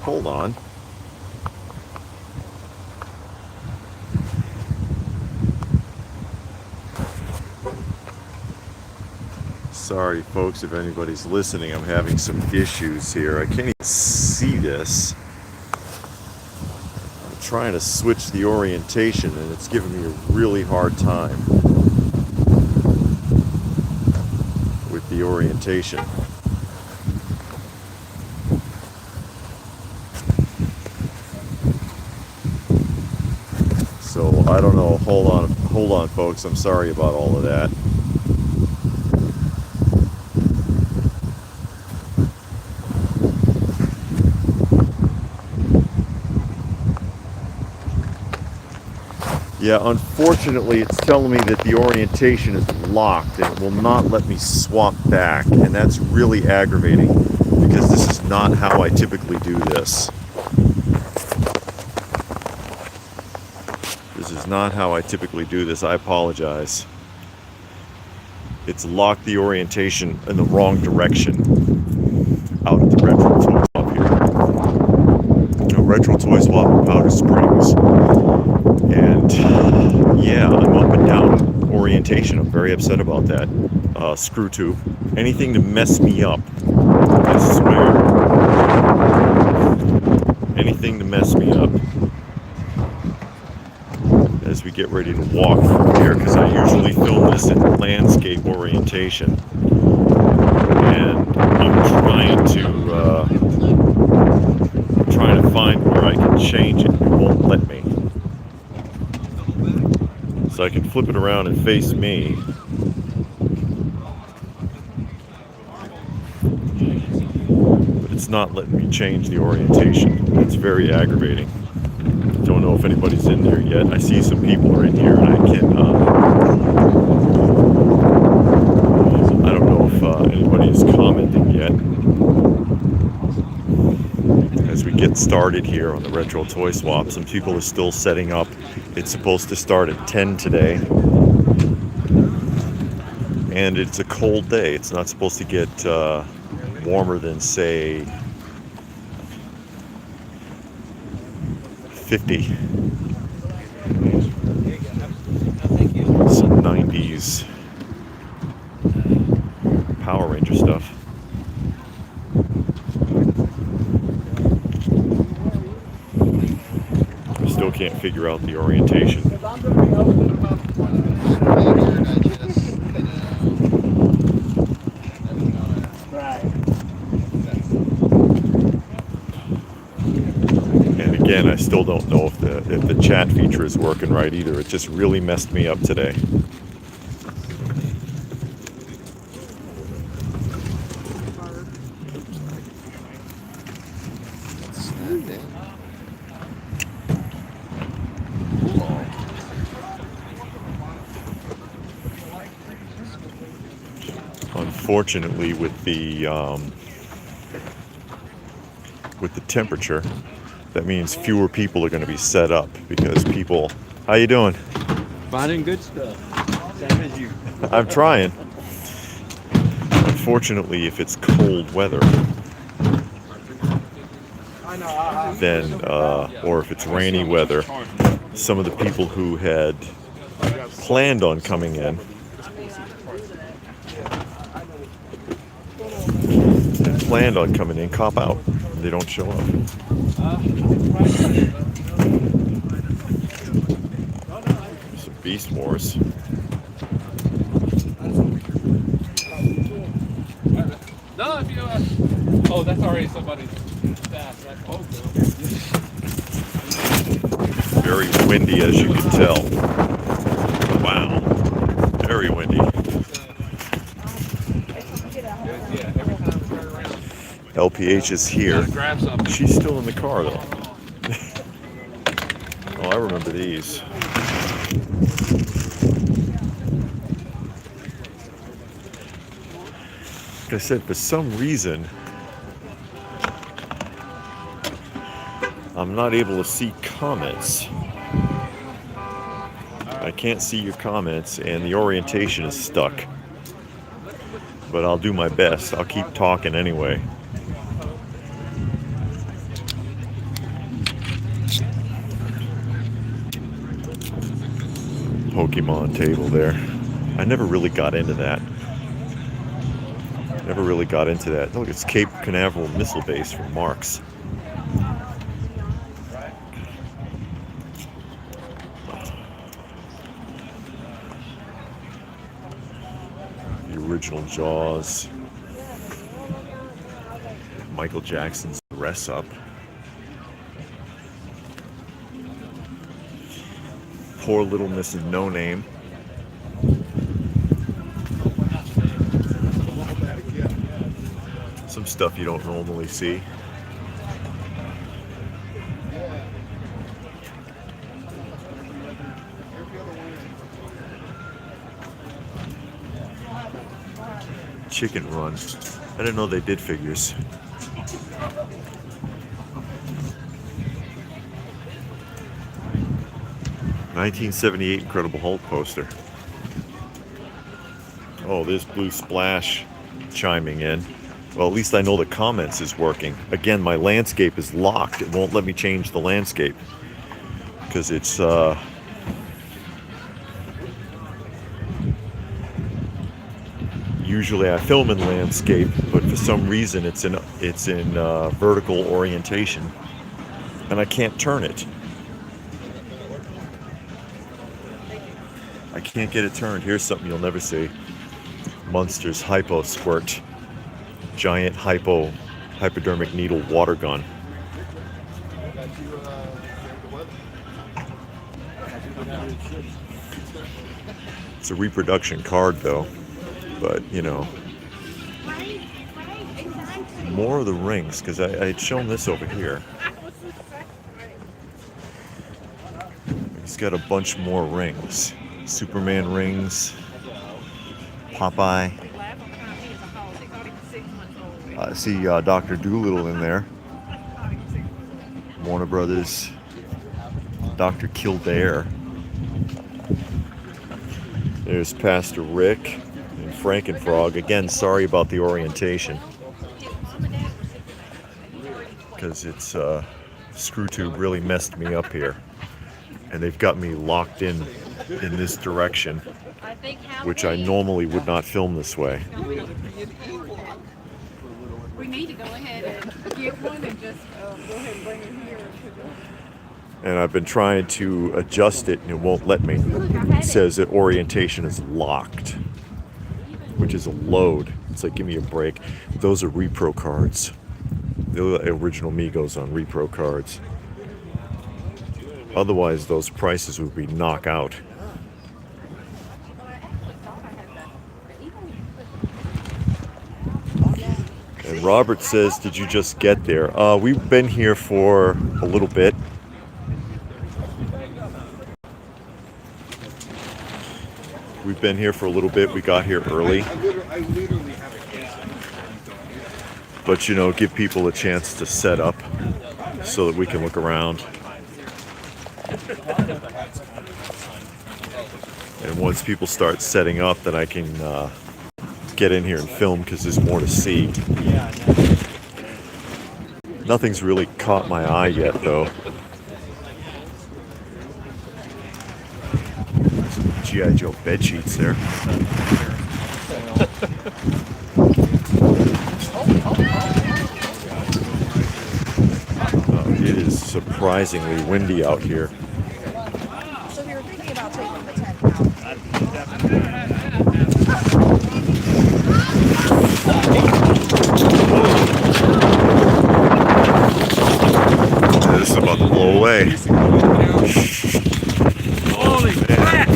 Hold on. Sorry, folks, if anybody's listening, I'm having some issues here. I can't even see this. I'm trying to switch the orientation, and it's giving me a really hard time with the orientation. So, I don't know. Hold on, folks. I'm sorry about all of that. Yeah, unfortunately, it's telling me that the orientation is locked and it will not let me swap back, and that's really aggravating because this is not how I typically do this. This is not how I typically do this. I apologize. It's locked the orientation in the wrong direction out at the Retro Toy Swap here. Retro Toy Swap in Powder Springs. And yeah, I'm up and down orientation. I'm very upset about that. Screw tube. Anything to mess me up. I swear. Anything to mess me up. As we get ready to walk through here, because I usually film this in landscape orientation. And I'm trying to find where I can change it. It won't let me. So I can flip it around and face me. But it's not letting me change the orientation. It's very aggravating. Don't know if anybody's in there yet. I see some people are in here, and I don't know if anybody is commenting yet. As we get started here on the Retro Toy Swap, some people are still setting up. It's supposed to start at 10 today, and it's a cold day. It's not supposed to get warmer than, say, 50. Some 90s Power Ranger stuff. Still can't figure out the orientation. And again, I still don't know if the chat feature is working right either. It just really messed me up today. Unfortunately, with the temperature, that means fewer people are going to be set up because people. How you doing? Finding good stuff. Same as you. I'm trying. Unfortunately, if it's cold weather, then or if it's rainy weather, some of the people who had planned on coming in cop out. They don't show up. Some Beast Wars. No, if you oh, that's already somebody's fast. Very windy, as you can tell. Wow. Very windy. LPH is here. She's still in the car, though. Oh, I remember these. Like I said, for some reason, I'm not able to see comments. I can't see your comments, and the orientation is stuck. But I'll do my best. I'll keep talking anyway. Pokemon table there. I never really got into that. Look, it's Cape Canaveral Missile Base from Marks. The original Jaws. Michael Jackson's Dress Up. Poor Little Mrs. No Name. Some stuff you don't normally see. Chicken Run. I didn't know they did figures. '78 Incredible Hulk poster. Oh, there's Blue Splash chiming in. Well, at least I know the comments is working. Again, my landscape is locked. It won't let me change the landscape because it's usually I film in landscape, but for some reason it's in vertical orientation, and I can't turn it. I can't get it turned. Here's something you'll never see. Munster's Hypo Squirt. Giant hypodermic needle water gun. It's a reproduction card though, but you know, more of the rings, because I had shown this over here. He's got a bunch more rings. Superman rings, Popeye. I see Dr. Doolittle in there. Warner Brothers, Dr. Kildare. There's Pastor Rick and Frankenfrog. Again, sorry about the orientation, because it's screw tube really messed me up here, and they've got me locked in this direction, which I normally would not film this way. We need to go ahead and get one and just go ahead and bring it here. And I've been trying to adjust it and it won't let me. It says that orientation is locked, which is a load. It's like, give me a break. Those are repro cards. The original Migos on repro cards. Otherwise, those prices would be knockout. And Robert says, did you just get there? We've been here for a little bit. We've been here for a little bit. We got here early. But, you know, give people a chance to set up so that we can look around. And once people start setting up, then I can get in here and film, because there's more to see. Nothing's really caught my eye yet, though. Some G.I. Joe bed sheets there. It is surprisingly windy out here. So if you're thinking about taking the tent out. This is about to blow away. Holy crap!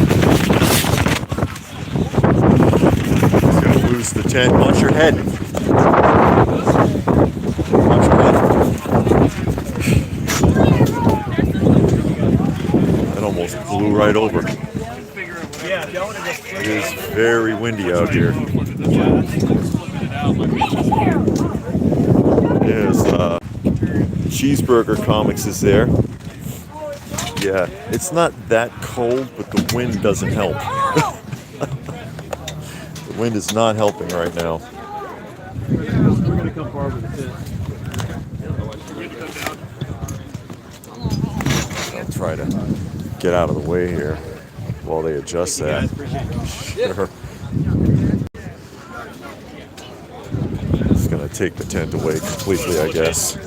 He's gonna lose the tent. Watch your head. Watch your head. That almost blew right over. It is very windy out here. There's Cheeseburger Comics is there. Yeah, it's not that cold, but the wind doesn't help. The wind is not helping right now. We're going to come forward with this. I'll try to get out of the way here. while they adjust that. Sure. It's gonna take the tent away completely, I guess.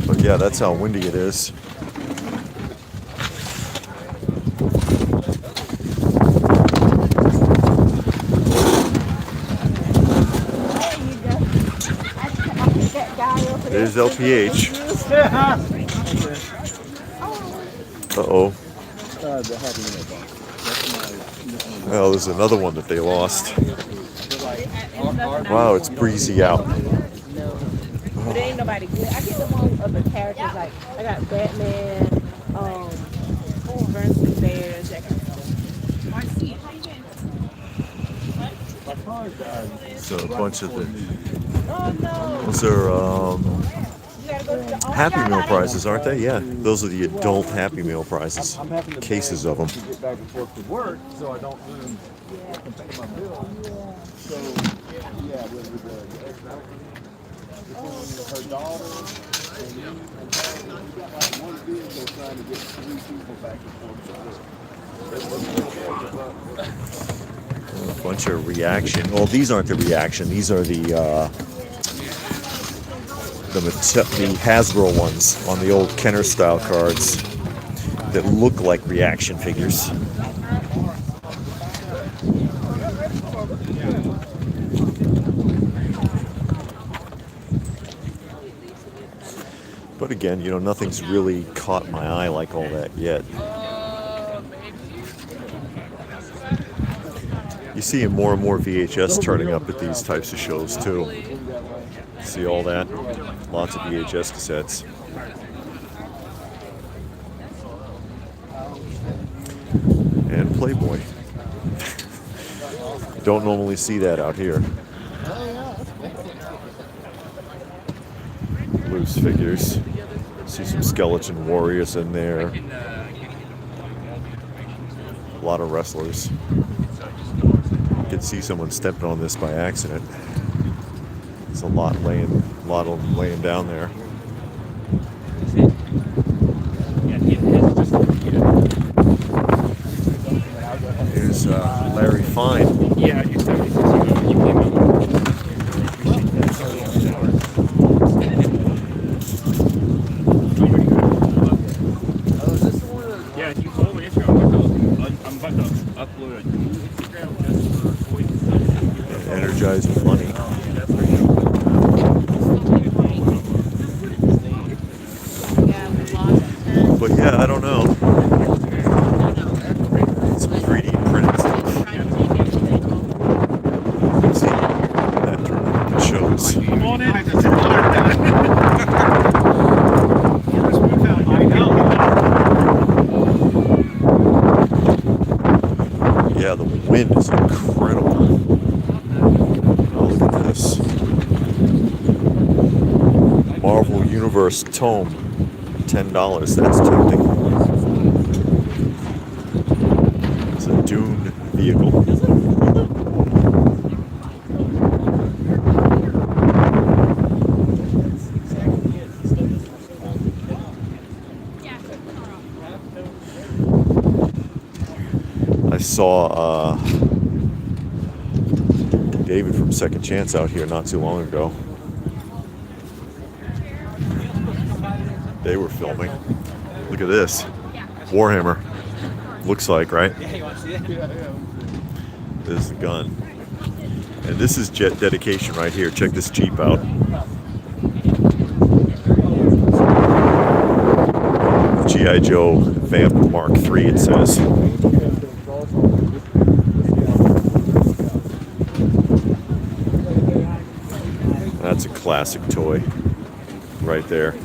But yeah, that's how windy it is. There's LPH. Uh-oh. Oh, there's another one that they lost. Wow, it's breezy out. But there ain't nobody good. I get the one of the characters, like, I got Batman, Bernstein Bears, that kind of stuff. So a bunch of the... Oh, no. Those are You gotta go to the Happy Meal prizes, aren't they? Yeah, those are the adult Happy Meal prizes. I'm having to Cases of them. to get back and forth to work, so I don't lose I can pay my bill. So yeah, with the her daughter and you and her, we got like one vehicle trying to get 3 people back and forth to work. A bunch of reaction. Well, these aren't the reaction. These are the Hasbro ones on the old Kenner style cards that look like reaction figures. But again, nothing's really caught my eye like all that yet. You see more and more VHS turning up at these types of shows too. See all that? Lots of VHS cassettes. And Playboy. Don't normally see that out here. Loose figures. See some skeleton warriors in there. A lot of wrestlers. You can see someone stepping on this by accident. There's a lot of them laying down there. Here's Larry Fine. Yeah, you said you came out. Yeah, you told me Instagram. I'm about to upload a new Instagram just for voice. Energizing money. But yeah, I don't know. Some 3D printed stuff. See that tournament shows. Come on in. Yeah, the wind is incredible. Oh, look at this. Marvel Universe Tome. $10. That's tempting. It's a Dune vehicle. I saw David from Second Chance out here not too long ago. They were filming. Look at this. Warhammer. Looks like, right? This is the gun. And this is jet dedication right here. Check this Jeep out. G.I. Joe Vamp Mark III, it says. That's a classic toy right there.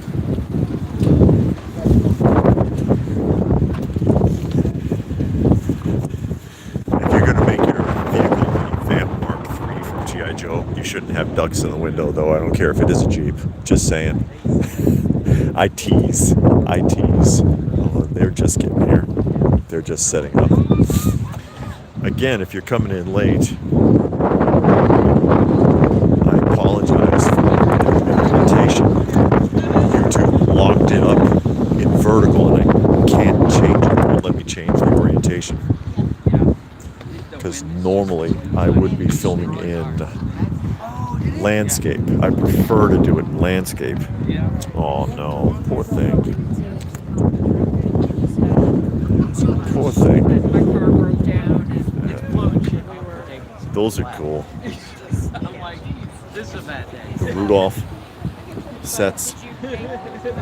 Shouldn't have ducks in the window, though. I don't care if it is a Jeep. Just saying. I tease. Oh, they're just getting here. They're just setting up. Again, if you're coming in late, I apologize for the orientation. YouTube locked it up in vertical, and I can't change it. It won't let me change the orientation. location. Because normally I would be filming in landscape. I prefer to do it in landscape. Oh no, poor thing. Poor thing. My car broke down and exploded. We were Those are cool. I'm like, this is a bad day. The Rudolph sets.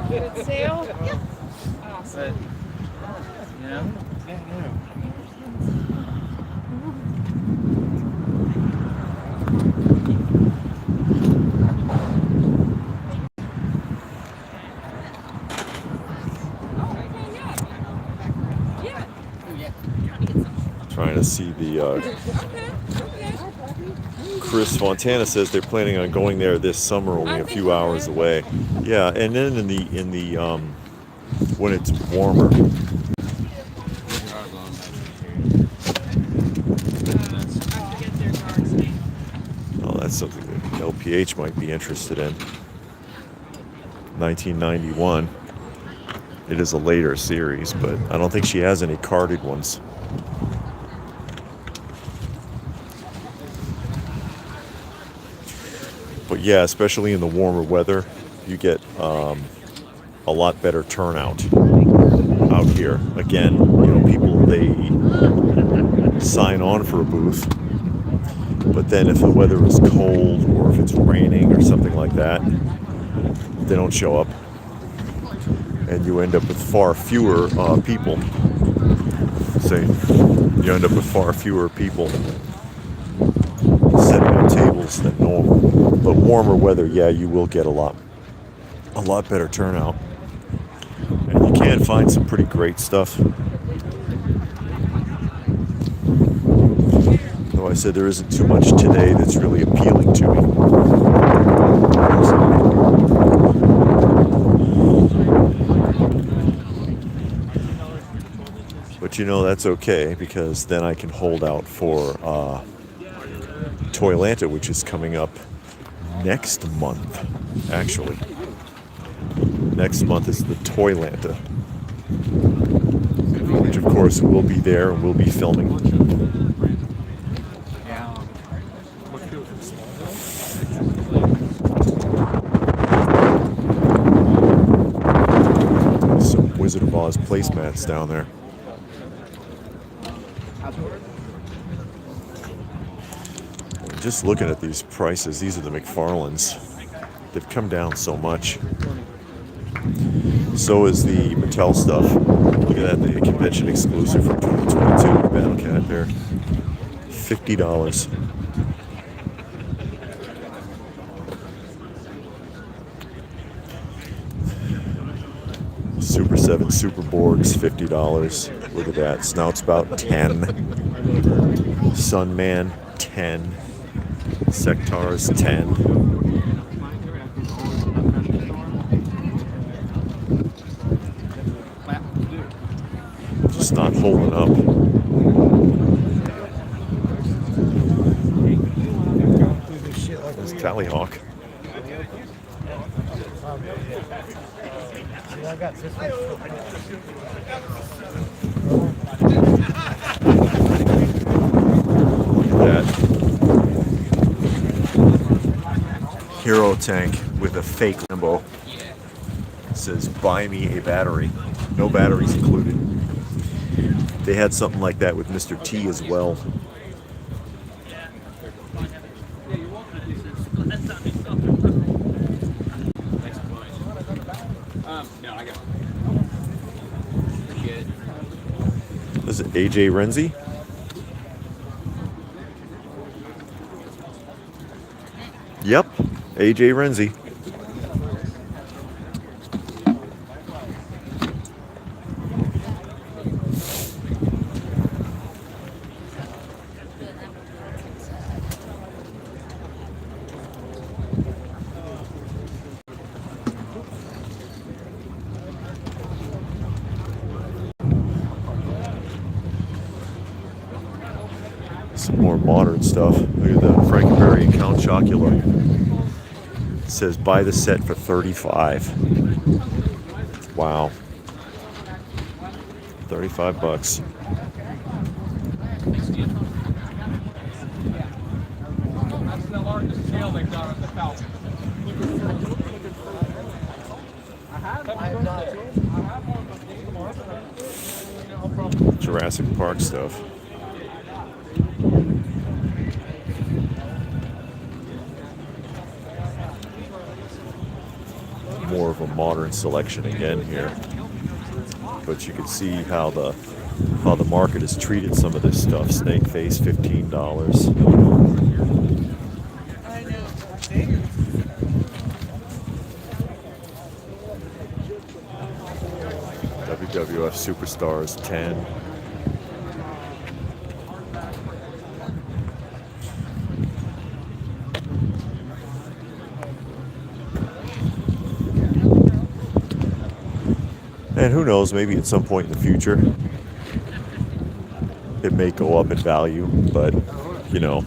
good sale. But, you know, Trying to see the Chris Fontana says they're planning on going there this summer, only a few hours away. Yeah, and then in the when it's warmer. Oh, that's something that LPH might be interested in. 1991. It is a later series, but I don't think she has any carded ones. But yeah, especially in the warmer weather, you get a lot better turnout out here. Again, you know, people, they sign on for a booth, but then if the weather is cold or if it's raining or something like that, they don't show up. And you end up with far fewer people. You end up with far fewer people setting up tables than normal. But warmer weather, yeah, you will get a lot better turnout. And you can find some pretty great stuff. Though I said there isn't too much today that's really appealing to me. But you know, that's okay, because then I can hold out for Toylanta, which is coming up next month, actually. Next month is the Toylanta, which of course will be there and we'll be filming. Some Wizard of Oz placemats down there. Just looking at these prices, these are the McFarlanes. They've come down so much. So is the Mattel stuff. Look at that, the convention exclusive from 2022 Battle Cat there. $50. Super 7 Super Borgs, $50. Look at that. Snoutspout, 10. Sunman, 10. Sectars, 10. Just not holding up. There's Tallyhawk. Look at that. Hero tank with a fake Lambo. It says, buy me a battery. No batteries included. They had something like that with Mr. T as well. Is it AJ Renzi? Yep, AJ Renzi. Some more modern stuff. Look at the Frankenberry and Count Chocula. It says buy the set for $35. Wow. $35. Jurassic Park stuff. More of a modern selection again here, but you can see how the market has treated some of this stuff. Snake face, $15. WWF Superstars, 10. And who knows, maybe at some point in the future, it may go up in value, but, you know,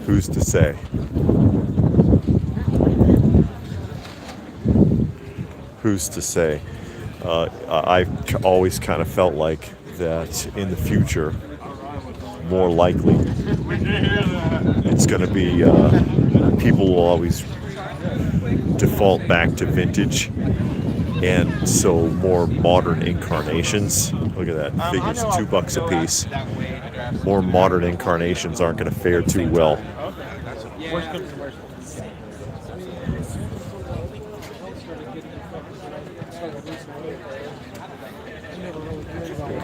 who's to say? Who's to say? I've always kind of felt like that in the future, more likely, it's going to be, people will always default back to vintage. And so more modern incarnations. Look at that. Figures $2 a piece. More modern incarnations aren't going to fare too well.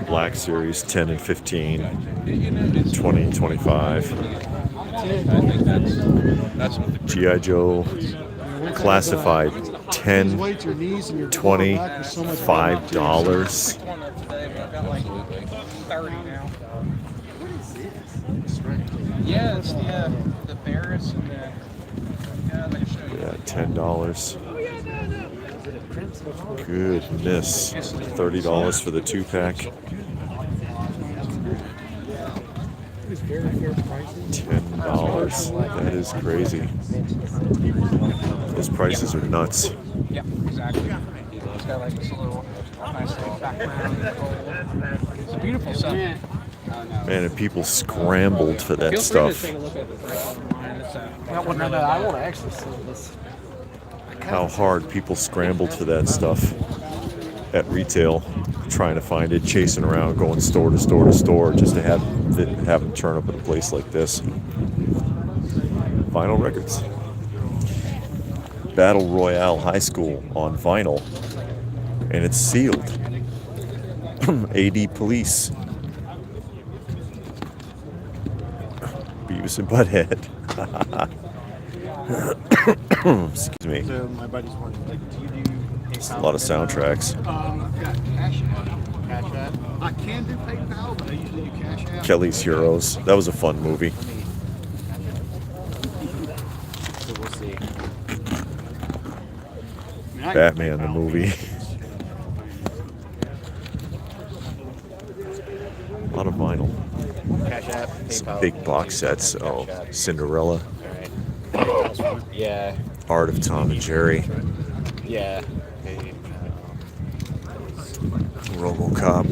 Black Series 10 and 15, 20 and 25. G.I. Joe classified 10, 20, $5. Yeah, it's the Barris and the Yeah, $10. Goodness, $30 for the 2-pack. $10. That is crazy. Those prices are nuts. Yeah, exactly. It's got like this little nice little background. It's beautiful stuff. Man, and people scrambled for that stuff. Take a look at it online. It's I want to actually see this. How hard people scrambled for that stuff at retail, trying to find it, chasing around, going store to store to store just to have them turn up at a place like this. Vinyl records. Battle Royale High School on vinyl, and it's sealed. AD Police. Beavis and Butthead. Excuse me. So my buddy's one. Do you do Just a lot of soundtracks. I've got Cash App. I can do PayPal, but I usually do Cash App. Kelly's Heroes. That was a fun movie. So we'll see. Batman the movie. A lot of vinyl. Cash App, PayPal. Big box sets. Oh, Cinderella. Yeah. Art of Tom and Jerry. Yeah. RoboCop.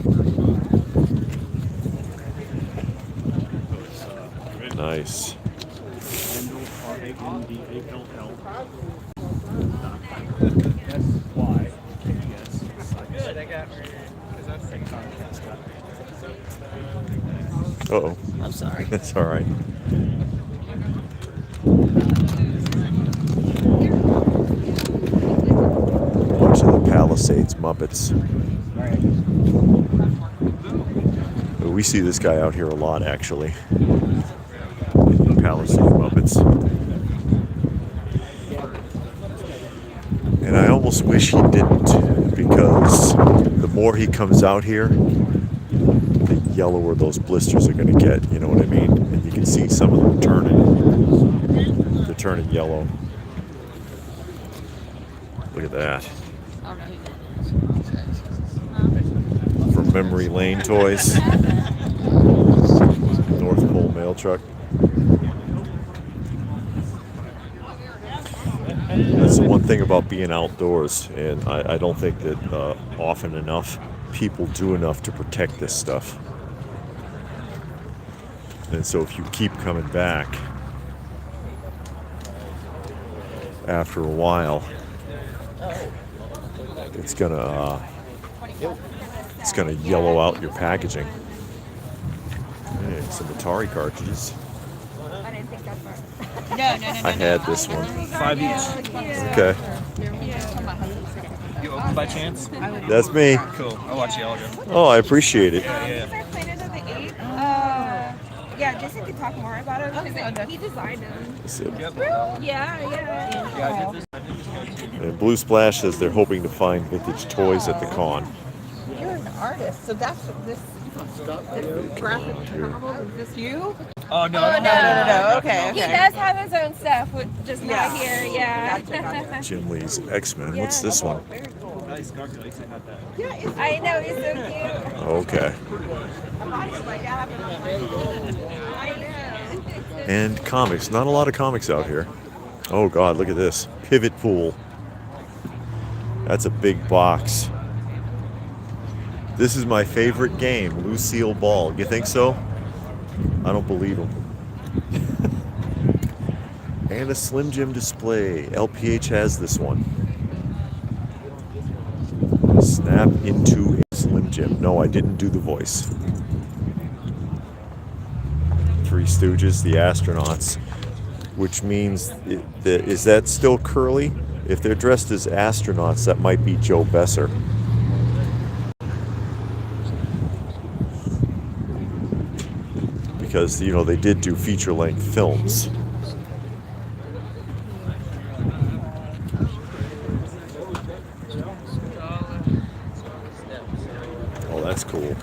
Nice. Uh-oh. I'm sorry. That's all right. Bunch of the Palisades Muppets. We see this guy out here a lot, actually. Palisades Muppets. And I almost wish he didn't, because the more he comes out here, the yellower those blisters are going to get, you know what I mean? And you can see some of them turning. They're turning yellow. Look at that. For Memory Lane Toys. North Pole Mail Truck. That's the one thing about being outdoors, and I don't think that often enough people do enough to protect this stuff. And so if you keep coming back, after a while, it's gonna yellow out your packaging. Hey, some Atari cartridges. I had this one. 5 each. Okay, You open by chance? that's me. Cool. I'll watch y'all go. Oh, I appreciate it. Yeah. Yeah, Jason could talk more about it because he designed them. Yeah. And Blue Splash says they're hoping to find vintage toys at the con. You're an artist, so that's what this graphic novel. Is this you? Oh, no. Okay. He does have his own stuff, just not Yeah. here. Yeah. Gotcha. Jim Lee's X-Men. What's this one? I know, he's so cute. Okay. And comics. Not a lot of comics out here. Oh God, look at this. Pivot Pool. That's a big box. This is my favorite game, Lucille Ball. You think so? I don't believe him. And a Slim Jim display. LPH has this one. Snap into a Slim Jim. No, I didn't do the voice. Three Stooges, the astronauts, which means, is that still Curly? If they're dressed as astronauts, that might be Joe Besser. Because, you know, they did do feature-length films. Oh, that's cool.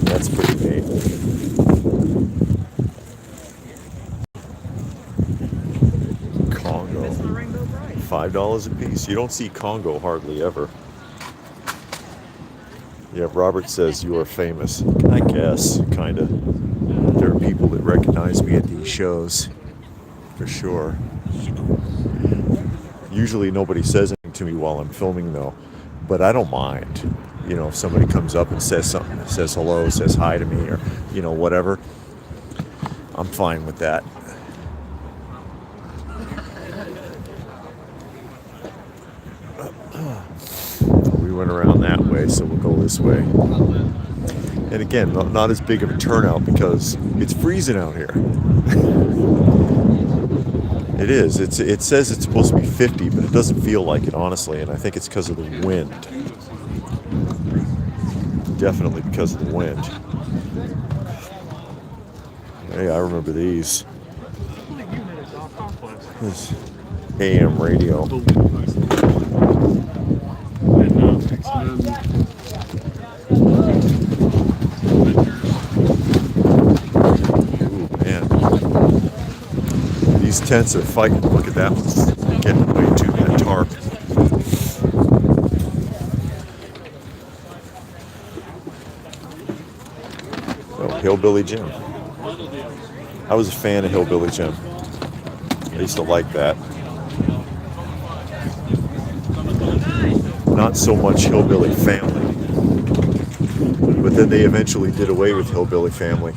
That's pretty neat. Congo. $5 a piece. You don't see Congo hardly ever. Yeah, Robert says you are famous. I guess, kinda. There are people that recognize me at these shows, for sure. Usually nobody says anything to me while I'm filming though, but I don't mind. You know, if somebody comes up and says something, says hello, says hi to me, or, you know, whatever, I'm fine with that. We went around that way, so we'll go this way. And again, not as big of a turnout because it's freezing out here. It is. It says it's supposed to be 50, but it doesn't feel like it, honestly, and I think it's because of the wind. Definitely because of the wind. Hey, I remember these. This AM radio. Ooh, man. These tents are fighting. Look at that one. Getting way too that tarp. Oh, Hillbilly Jim. I was a fan of Hillbilly Jim. I used to like that. Not so much Hillbilly Family. But then they eventually did away with Hillbilly Family.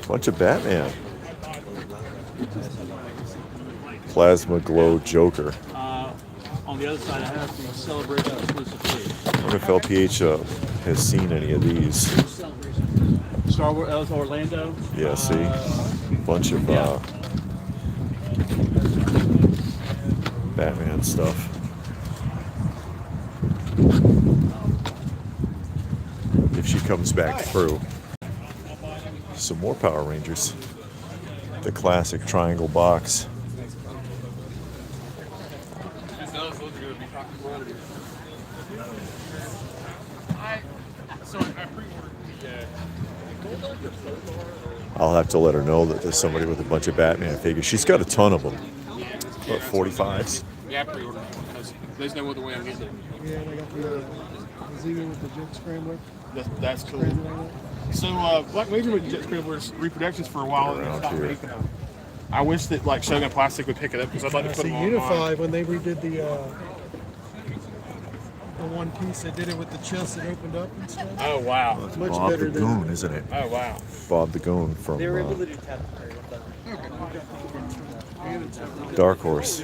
Bunch of Batman. Plasma Glow Joker. On the other side, I have the Celebrate exclusive too. I wonder if LPH has seen any of these. Star Wars Orlando. Yeah, see? Bunch of Batman stuff. If she comes back through. Some more Power Rangers. The classic triangle box. I'll have to let her know that there's somebody with a bunch of Batman figures. She's got a ton of them. What, 45s? Yeah, I pre-ordered because there's no other way I'm getting it. Yeah, and I got the Zeta with the Jet Scrambler. That's cool. So, Black Major with Jet Scramblers reproductions for a while and Around stopped here. making them. I wish that like Shogun Plastic would pick it up because I'd like to put See, them on mine. Unify, when they redid the one piece, they did it with the chest that opened up and stuff. Oh wow. That's Much Bob better the than- Goon, isn't it? Oh wow. Bob the Goon from They were able to do tapestry with them. Dark Horse.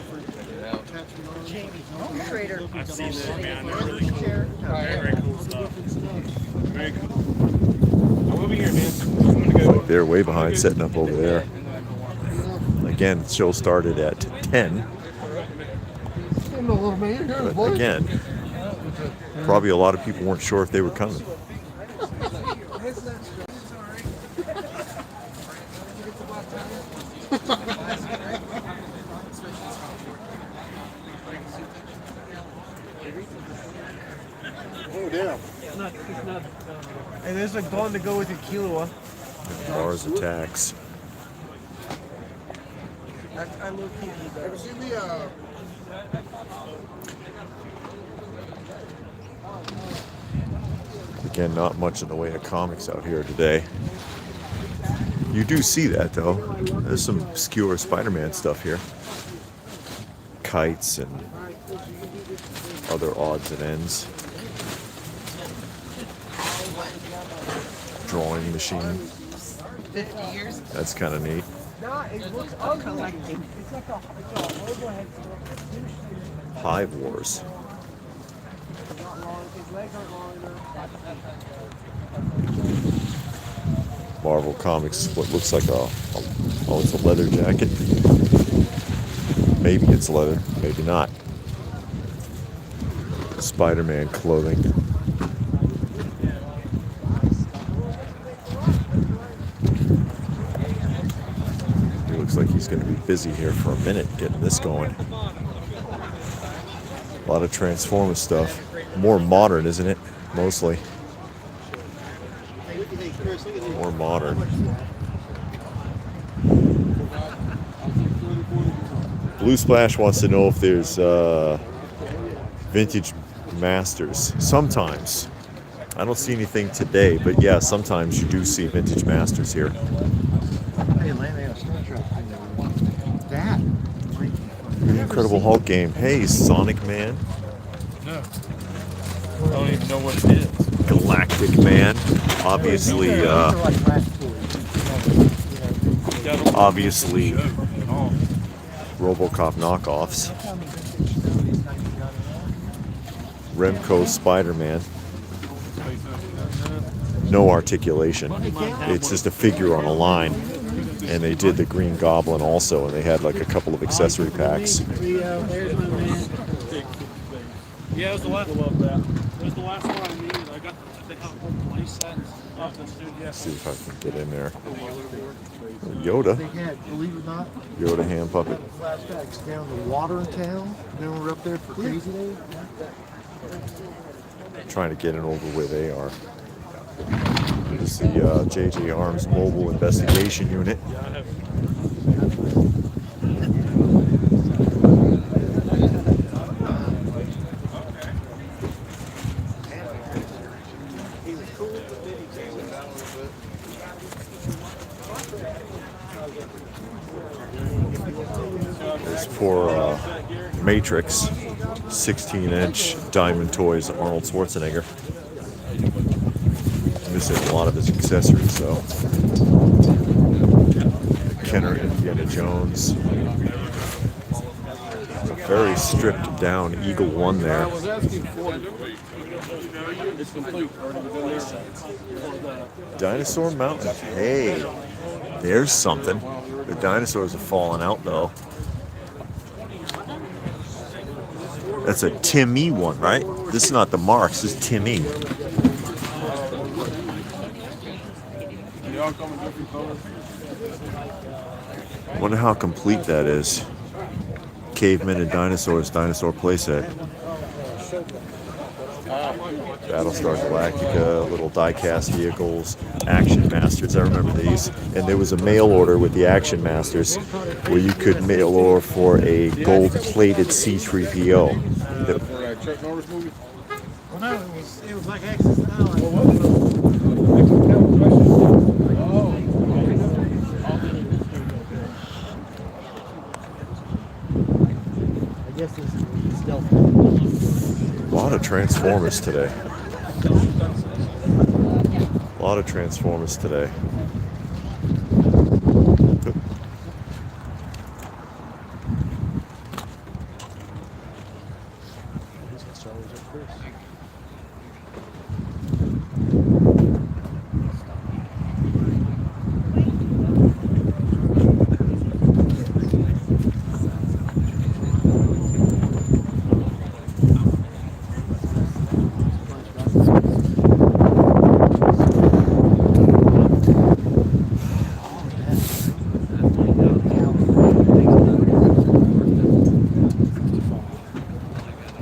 Trader. I've seen this, man. They're really cool. Very cool stuff. Very cool. I will be here, man. I'm gonna go. They're way behind setting up over there. Again, show started at 10. But again, probably a lot of people weren't sure if they were coming. Oh, damn. And there's a gun to go with your Killua. Mars Attacks. I low-key need that. Ever seen the, Again, not much in the way of comics out here today. You do see that though. There's some obscure Spider-Man stuff here. Kites and other odds and ends. Drawing machine. 50 years. That's kind of neat. Collecting. Hive Wars. Marvel Comics, what looks like oh, it's a leather jacket. Maybe it's leather, maybe not. Spider-Man clothing. He looks like he's going to be busy here for a minute getting this going. A lot of Transformers stuff. More modern, isn't it? Mostly. More modern. Blue Splash wants to know if there's vintage masters. Sometimes. I don't see anything today, but yeah, sometimes you do see vintage masters here. Hey, landing on a Star Trek thing that The Incredible Hulk game. Hey, Sonic Man. No. I don't even know what it is. Galactic Man. Obviously, obviously, RoboCop knockoffs. Remco Spider-Man. No articulation. It's just a figure on a line. And they did the Green Goblin also, and they had like a couple of accessory packs. There's my man. Yeah, it was the last. I love that. It was the last one I needed. I got the playsets off the studio. Let's see if I can get in there. Yoda. they had, believe it or not, Yoda hand puppet. flashbacks down the water in town. Then we're up there for Crazy Day. Trying to get it over where they are. This is the JJ Arms Mobile Investigation Unit. There's for Matrix 16-inch Diamond Toys Arnold Schwarzenegger. Missing a lot of his accessories, though. Kenner Indiana Jones. A very stripped down Eagle One there. Dinosaur Mountain. Hey, there's something. The dinosaurs have fallen out, though. That's a Timmy one, right? This is not the Marks, this is Timmy. Wonder how complete that is. Cavemen and dinosaurs, dinosaur playset. Battlestar Galactica, little diecast vehicles, Action Masters. I remember these. And there was a mail order with the Action Masters where you could mail order for a gold-plated C3PO. Chuck Norris movie? Well, no, it was like Access Now. this is stealth. A lot of Transformers today. A lot of Transformers today.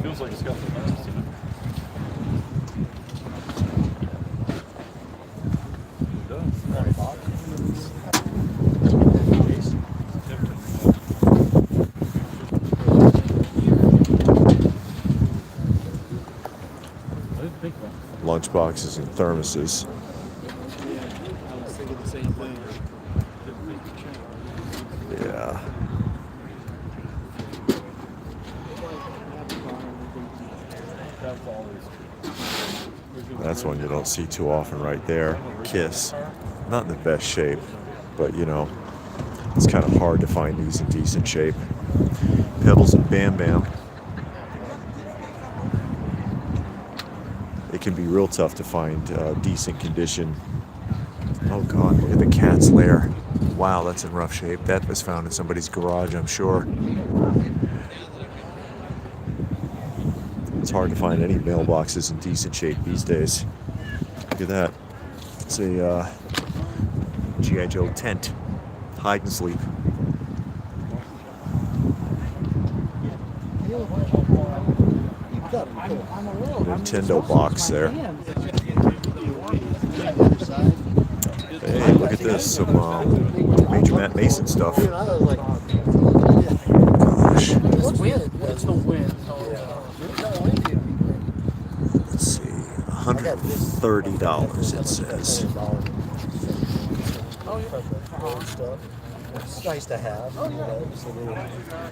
Feels like it's got some nerves in it. It does. I didn't think about it. Lunchboxes and thermoses. I was thinking the same thing. Yeah. That's one you don't see too often right there. Kiss. Not in the best shape, but you know, it's kind of hard to find these in decent shape. Pebbles and Bam Bam. It can be real tough to find decent condition. Oh God, look at the cat's lair. Wow, that's in rough shape. That was found in somebody's garage, I'm sure. It's hard to find any mailboxes in decent shape these days. Look at that. It's a G.I. Joe tent. Hide and sleep. Nintendo box there. Hey, look at this. Some Major Matt Mason stuff. Gosh. That's the wind. Let's see. $130 it says. It's nice to have. You know,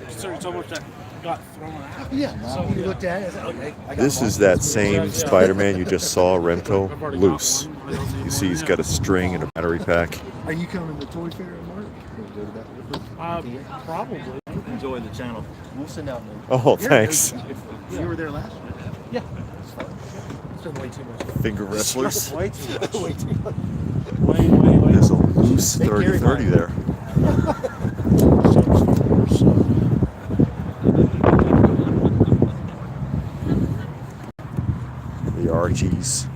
So it's almost that got thrown out. yeah. So you looked at it, it's like, okay, I got This one. is that same Spider-Man you just saw, Remco, loose. You see he's got a string and a battery pack. Are you coming to Toy Fair, Mark? Probably. Enjoy the channel. We'll send out notes. Oh, thanks. You were there last year. It's been way too much. Finger wrestlers. Way too much. Way too much. There's a loose 30-30 there. The Archies.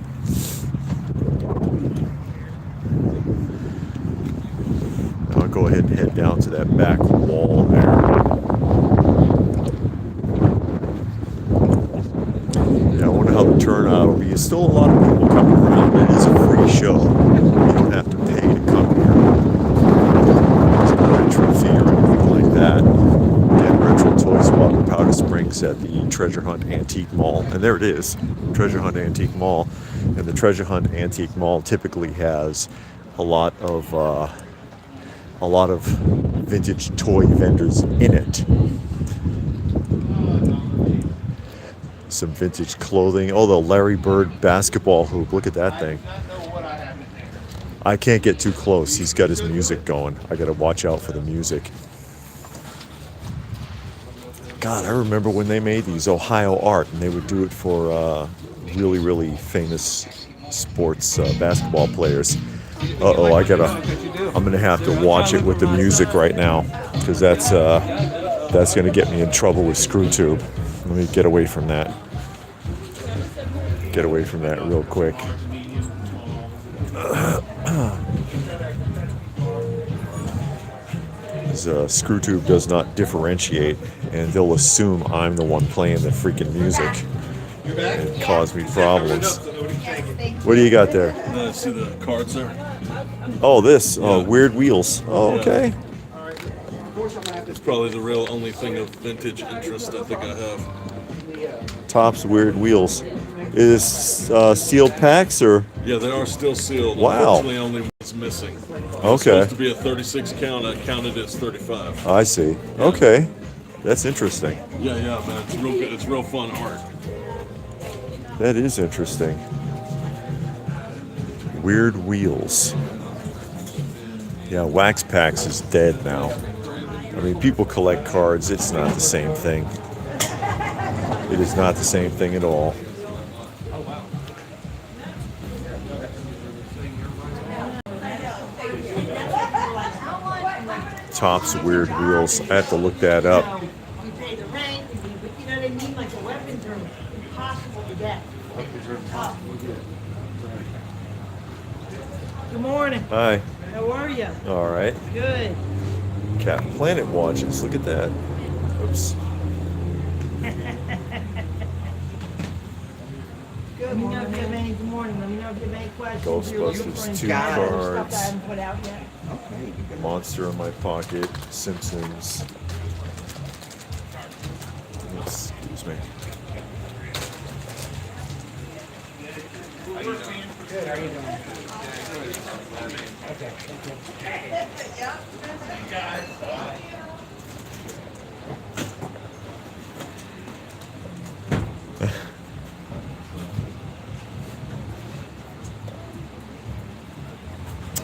I'll go ahead and head down to that back wall there. Yeah, I wonder how the turnout will be. There's still a lot of people coming around. It is a free show. You don't have to pay to come here. There's a retro figure or anything like that. Again, Retro Toy Swap in Powder Springs at the Treasure Hunt Antique Mall. And there it is, Treasure Hunt Antique Mall. And the Treasure Hunt Antique Mall typically has a lot of vintage toy vendors in it. Some vintage clothing. Oh, the Larry Bird basketball hoop. Look at that thing. I can't get too close. He's got his music going. I got to watch out for the music. God, I remember when they made these Ohio Art, and they would do it for really, really famous sports basketball players. Uh-oh, I'm gonna have to watch it with the music right now, because that's gonna get me in trouble with ScrewTube. Let me get away from that. Get away from that real quick. ScrewTube does not differentiate, and they'll assume I'm the one playing the freaking music and cause me problems. What do you got there? See the cards there? Oh, this. Oh, Weird Wheels. Oh, okay. It's probably the real only thing of vintage interest I think I have. Topps Weird Wheels. Is sealed packs or? Yeah, they are still sealed. Wow. Unfortunately, only one's missing. It's Okay. supposed to be a 36 count. I counted it as 35. I see. Okay. That's interesting. Yeah, man. It's real good. It's real fun art. That is interesting. Weird Wheels. Yeah, Wax Packs is dead now. I mean, people collect cards. It's not the same thing. It is not the same thing at all. Topps Weird Wheels. I have to look that up. You pay the rent, but you know what I mean? Like the weapons are impossible to get. Good morning. Hi. How are you? All right. Good. Cat Planet watches. Look at that. Oops. Good morning. Let me know if you have any. Good morning. Let me know if you have any questions. Ghostbusters 2 Stuff cards. I haven't put out yet. Monster in my pocket. Simpsons. Excuse me.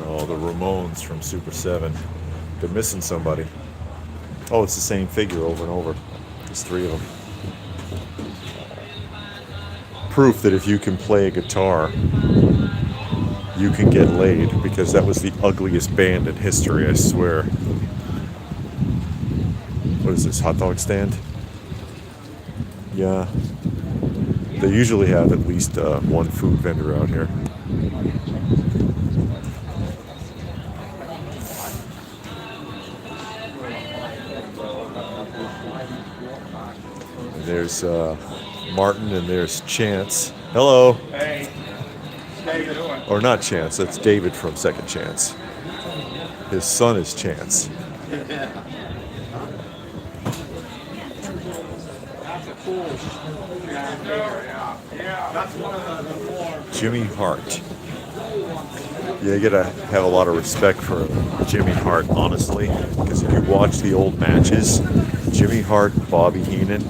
Oh, the Ramones from Super 7. They're missing somebody. Oh, it's the same figure over and over. There's 3 of them. Proof that if you can play a guitar, you can get laid, because that was the ugliest band in history, I swear. What is this, hot dog stand? Yeah. They usually have at least one food vendor out here. And there's Martin and there's Chance. Hello. Hey. David. Or not Chance, that's David from Second Chance. His son is Chance. Jimmy Hart. Yeah, you gotta have a lot of respect for Jimmy Hart, honestly, because if you watch the old matches, Jimmy Hart, Bobby Heenan,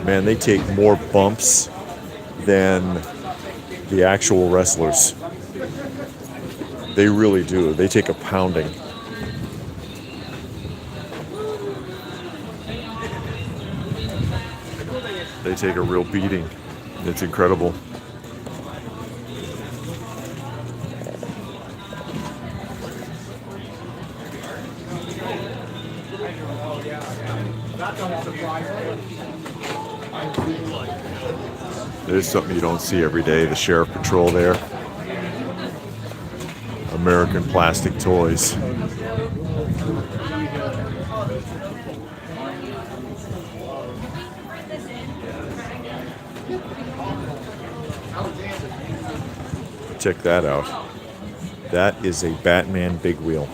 man, they take more bumps than the actual wrestlers. They really do. They take a pounding. They take a real beating. It's incredible. There's something you don't see every day. The Sheriff Patrol there. American Plastic Toys. Check that out. That is a Batman big wheel.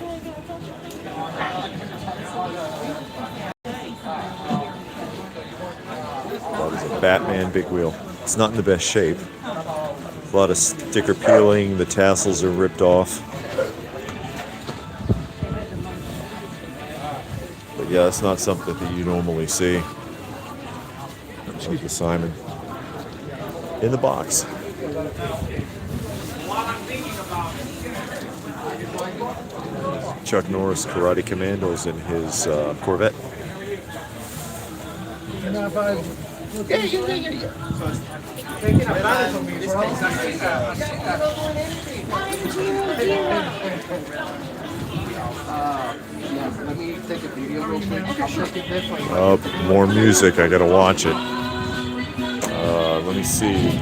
That is a Batman big wheel. It's not in the best shape. A lot of sticker peeling. The tassels are ripped off. But yeah, it's not something that you normally see. Like the Simon in the box. Chuck Norris Karate Commandos in his Corvette. Let me take a video real quick. More music. I gotta watch it. Let me see.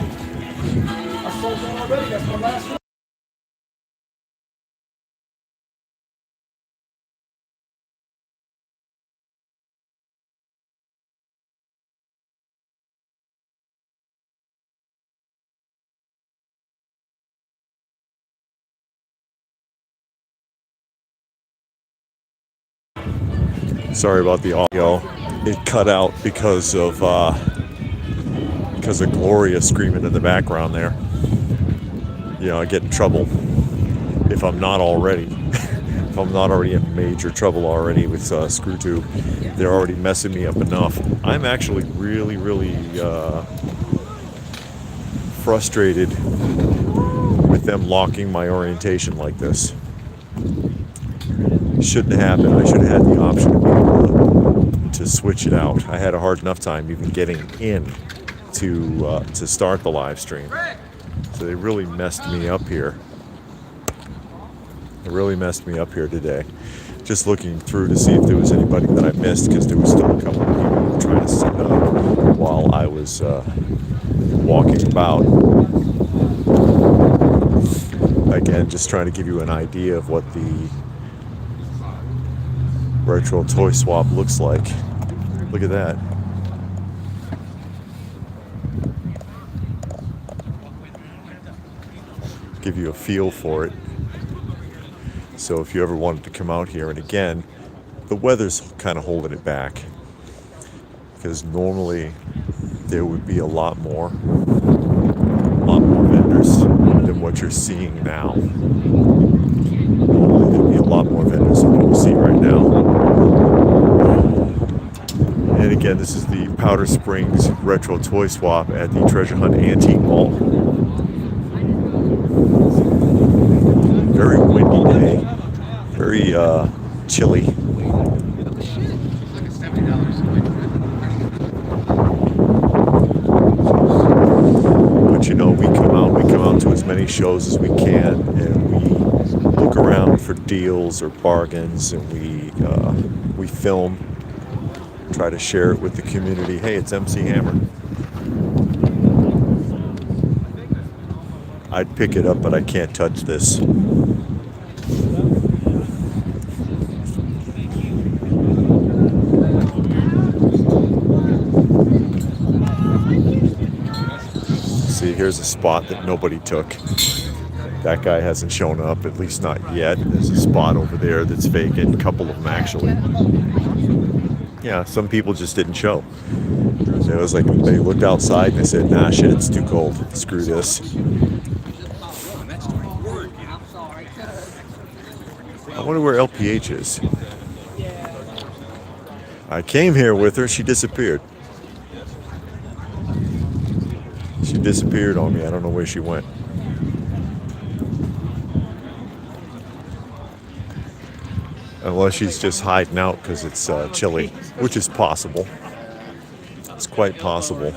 Sorry about the audio. It cut out because of Gloria screaming in the background there. You know, I get in trouble if I'm not already if I'm not already in major trouble already with screw tube, they're already messing me up enough. I'm actually really, really frustrated with them locking my orientation like this. Shouldn't happen. I should have had the option to be able to switch it out. I had a hard enough time even getting in to start the live stream. So they really messed me up here. It really messed me up here today. Just looking through to see if there was anybody that I missed, because there was still a couple of people trying to set up while I was walking about. Again, just trying to give you an idea of what the retro toy swap looks like. Look at that. Give you a feel for it. So if you ever wanted to come out here, and again, the weather's kind of holding it back, because normally there would be a lot more vendors than what you're seeing now. Normally there'd be a lot more vendors than what you see right now. And again, this is the Powder Springs Retro Toy Swap at the Treasure Hunt Antique Mall. Very windy day. Very chilly. But you know, we come out to as many shows as we can, and we look around for deals or bargains, and we film, try to share it with the community. Hey, it's MC Hammer. I'd pick it up, but I can't touch this. See, here's a spot that nobody took. That guy hasn't shown up, at least not yet. There's a spot over there that's vacant, a couple of them actually. Yeah, some people just didn't show. So it was like they looked outside and they said, nah, shit, it's too cold. Screw this. I wonder where LPH is. I came here with her, she disappeared. She disappeared on me. I don't know where she went. Unless she's just hiding out because it's chilly, which is possible. It's quite possible.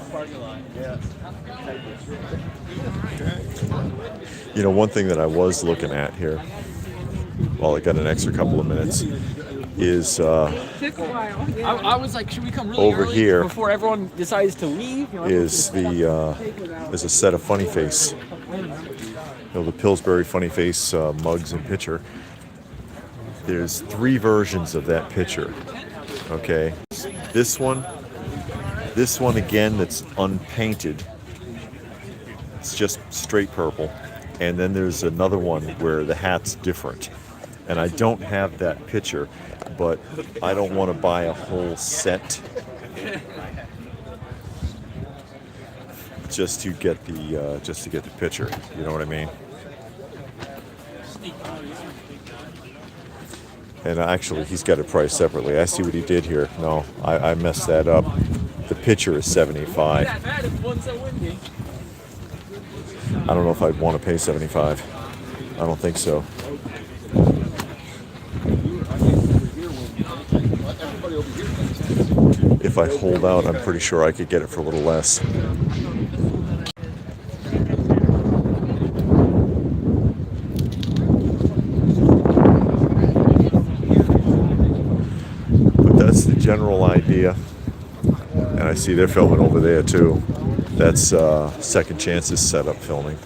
You know, one thing that I was looking at here, while I got an extra couple of minutes, is I was like, should we come really over early here before everyone decides to leave? You know, is there's a set of Funny Face. You know, the Pillsbury Funny Face mugs and pitcher. There's 3 versions of that pitcher. Okay, this one again that's unpainted. It's just straight purple. And then there's another one where the hat's different. And I don't have that pitcher, but I don't want to buy a whole set just to get the pitcher. You know what I mean? And actually, he's got it priced separately. I see what he did here. No, I messed that up. The pitcher is $75. I don't know if I'd want to pay $75. I don't think so. If I hold out, I'm pretty sure I could get it for a little less. But that's the general idea. And I see they're filming over there too. That's Second Chance's setup filming.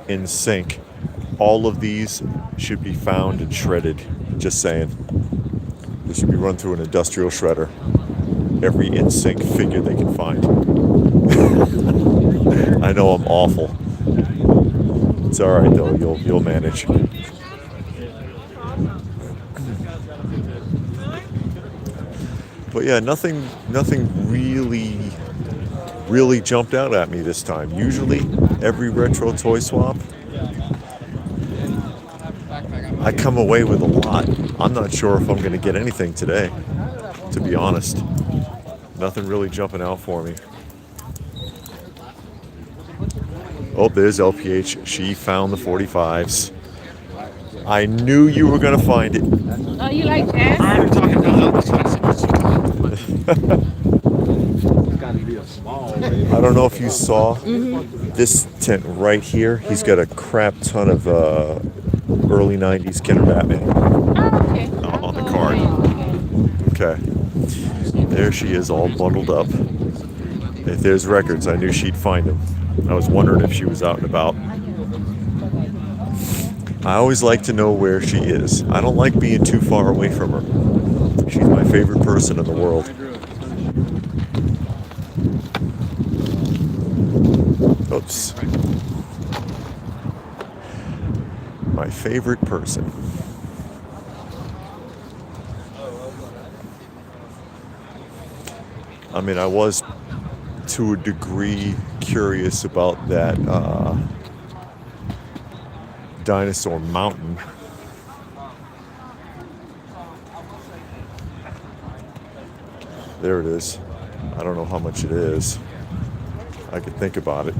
In sync. All of these should be found and shredded. Just saying. They should be run through an industrial shredder. Every in sync figure they can find. I know I'm awful. It's all right though. You'll manage. But yeah, nothing really really jumped out at me this time. Usually, every retro toy swap, I come away with a lot. I'm not sure if I'm going to get anything today, to be honest. Nothing really jumping out for me. Oh, there's LPH. She found the 45s. I knew you were going to find it. Oh, you like jazz? I'm talking about I don't know if you saw this tent right here. He's got a crap ton of early 90s Kenner Batman Oh, okay. on the card. Okay. There she is, all bundled up. If there's records, I knew she'd find them. I was wondering if she was out and about. I always like to know where she is. I don't like being too far away from her. She's my favorite person in the world. Oops. My favorite person. I mean, I was to a degree curious about that Dinosaur Mountain. There it is. I don't know how much it is. I could think about it.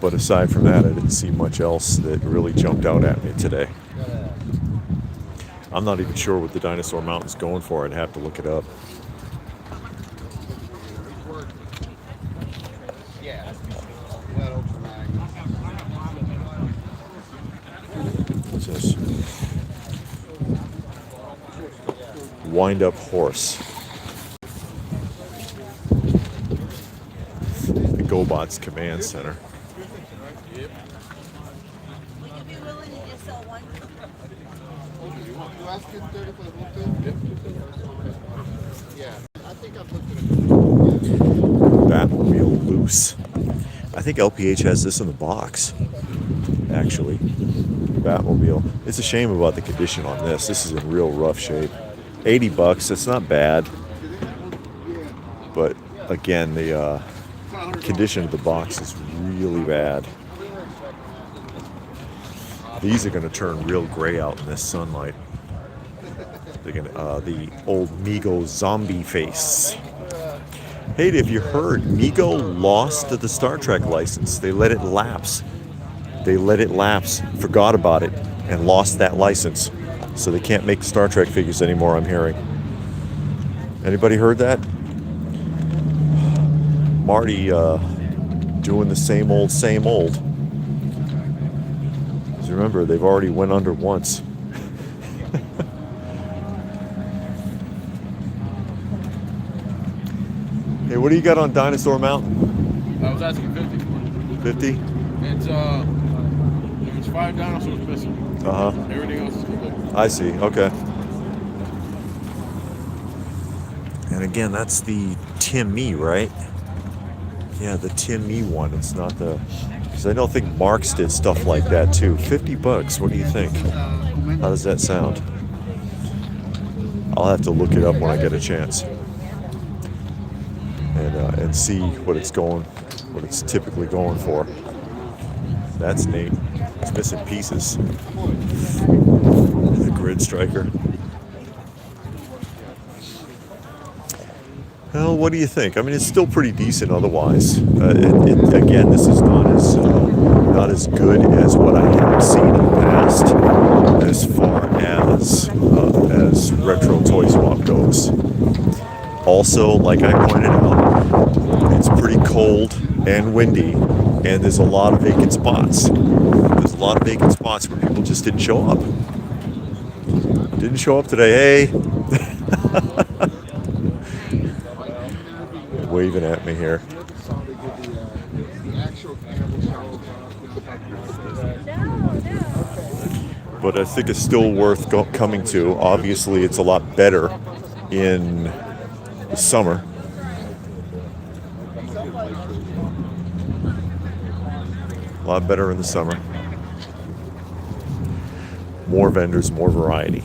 But aside from that, I didn't see much else that really jumped out at me today. I'm not even sure what the Dinosaur Mountain's going for. I'd have to look it up. What's this? Wind-up horse. The GoBots Command Center. Batmobile loose. I think LPH has this in the box, actually. Batmobile. It's a shame about the condition on this. This is in real rough shape. $80, that's not bad. But again, the condition of the box is really bad. These are going to turn real gray out in this sunlight. They're gonna, the old Mego zombie face. Hey, have you heard? Mego lost the Star Trek license. They let it lapse. Forgot about it, and lost that license. So they can't make Star Trek figures anymore, I'm hearing. Anybody heard that? Marty doing the same old, same old. Because remember, they've already went under once. Hey, what do you got on Dinosaur Mountain? I was asking 50 for it. 50? It's 5 dinosaurs missing. Everything else is complete. I see, okay. And again, that's the Tim Me, right? Yeah, the Tim Me one. It's not the... Because I don't think Marks did stuff like that, too. $50, what do you think? How does that sound? I'll have to look it up when I get a chance. And see what it's typically going for. That's neat. It's missing pieces. The Grid Striker. Well, what do you think? I mean, it's still pretty decent otherwise. Again, this is not as good as what I have seen in the past as far as retro toy swap goes. Also, like I pointed out, it's pretty cold and windy, and there's a lot of vacant spots. There's a lot of vacant spots where people just didn't show up. Didn't show up today, hey! Waving at me here. But I think it's still worth coming to. Obviously, it's a lot better in the summer. A lot better in the summer. More vendors, more variety.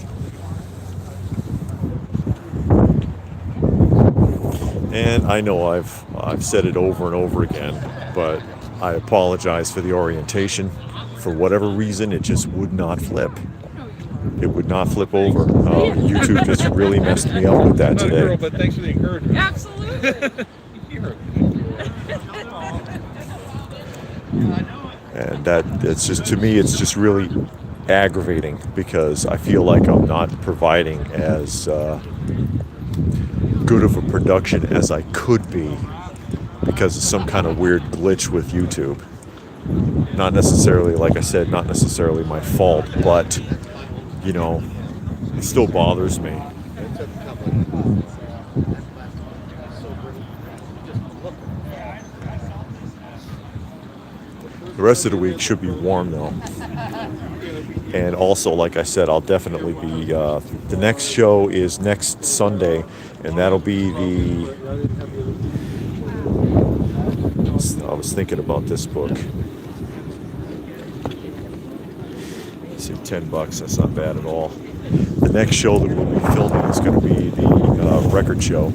And I know I've said it over and over again, but I apologize for the orientation. For whatever reason, it just would not flip. It would not flip over. YouTube just really messed me up with that I'm not a today. girl, but thanks for the encouragement. Absolutely. And it's just, to me, it's just really aggravating because I feel like I'm not providing as good of a production as I could be because of some kind of weird glitch with YouTube. Not necessarily, like I said, not necessarily my fault, but, you know, it still bothers me. The rest of the week should be warm though. And also, like I said, I'll definitely be, the next show is next Sunday, and that'll be I was thinking about this book. Let's see, $10, that's not bad at all. The next show that we'll be filming is going to be the record show,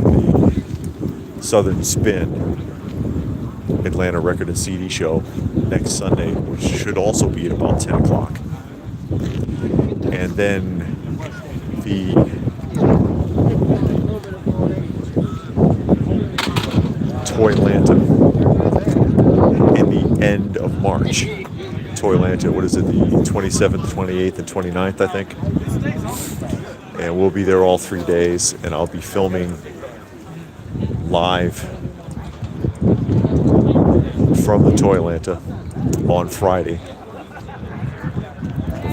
the Southern Spin Atlanta Record and CD show next Sunday, which should also be at about 10 o'clock. And then the Toylanta in the end of March. Toylanta, what is it, the 27th, 28th, and 29th, I think? And we'll be there all 3 days, and I'll be filming live from the Toylanta on Friday.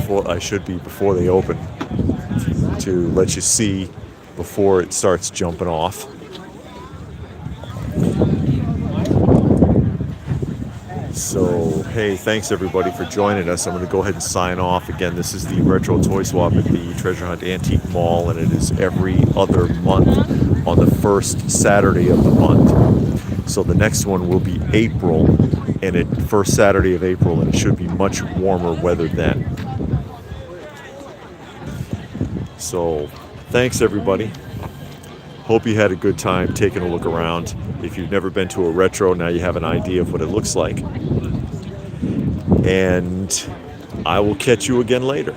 Before they open, to let you see before it starts jumping off. So, hey, thanks everybody for joining us. I'm going to go ahead and sign off. Again, this is the Retro Toy Swap at the Treasure Hunt Antique Mall, and it is every other month on the first Saturday of the month. So the next one will be April, and first Saturday of April, and it should be much warmer weather then. So, thanks everybody. Hope you had a good time taking a look around. If you've never been to a retro, now you have an idea of what it looks like. And I will catch you again later.